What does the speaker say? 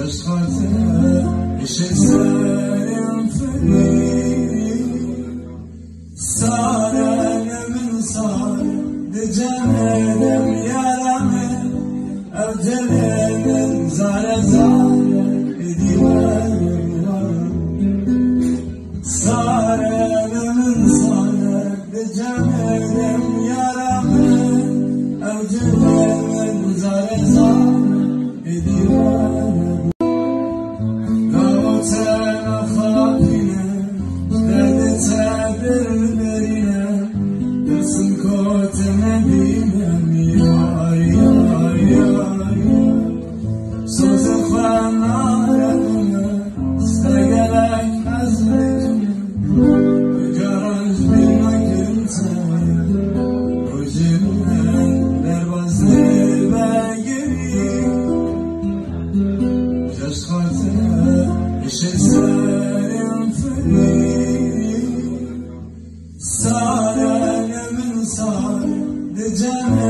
جاش خاطر عشق سرم فری ساره من ساره دجمدم یارمه او جلم زاره زاره دیوارم ساره من ساره دجمدم یارمه او جلم زاره زاره دیوارم گوتن خاپینه درد برینه درسن کت نبینم یا یا یا سوز خانارمه استگلک از بکنه گرانج بیمکنته روژمن دروازه بگیری جاش خاطر عشق سرم فری ساره من ساره دجمه